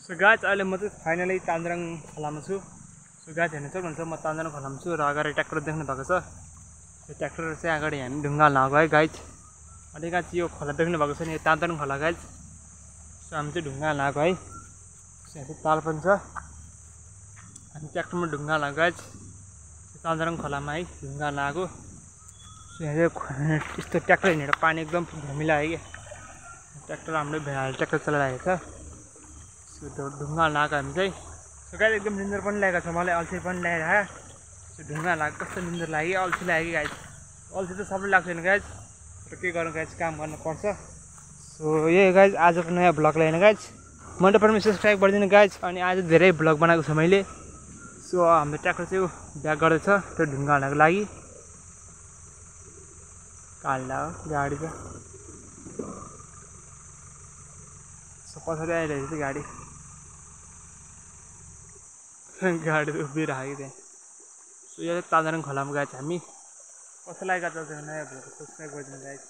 So guys अहिले म चाहिँ फाइनली तान्जरङ खोलामा छु। सो गाइज हेर्न सक्नुहुन्छ म तान्जरङ खोलामा छु र अगाडि ट्र्याक्टर देख्नु भएको छ। यो ट्र्याक्टर चाहिँ अगाडि हामी ढुङ्गा लगाएको है गाइज। अनि गाइज यो खोला देख्नु भएको छ नि यो तान्जरङ खोला गाइज। सो हामी चाहिँ ढुङ्गा लगाएको है। सो यहाँ चाहिँ ताल पनि छ। हामी ट्र्याक्टरमा ढुङ्गा लगाएको गाइज तान्जरङ खोलामा है ढुङ्गा लगाएको। सो यहाँ चाहिँ यस्तो ट्र्याक्टर हिँडेर पानी एकदम धमिला है क्या। ट्र्याक्टर हाम्रो भेडाले ट्र्याक्टर चलाइरहेको छ। सो ढुङ्गा लगाएको हामी चाहिँ। सो गाइज एकदम निन्द्र पनि लागेको छ मलाई, अल्छी पनि ल्याइरहेको। सो ढुङ्गा लगाएको कस्तो निन्द्र लाग्यो, अल्छी लाग्यो गाइज। अल्छी त सबैले लाग्छ नि गाइज, र के गर्नु गाइज, काम गर्नुपर्छ। सो यही गाइज आजको नयाँ भ्लगलाई होइन गाइज, मैले पनि सब्सक्राइब गरिदिनु गाइज। अनि आज धेरै भ्लग बनाएको छ मैले। सो हाम्रो ट्र्याक्टर चाहिँ ब्याक गर्दैछ त्यो ढुङ्गा हाल्नको लागि। काल्ला हो गाडी छ। सो पछाडि आइरहेको छ गाडी। गाडी त उभिरहेको त्यहाँ। सो यो तान्जरङ खोलामा गएछ हामी। कसैलाई गर्दा नयाँ भ्लग सब्सक्राइब गरिदिनु गाइज।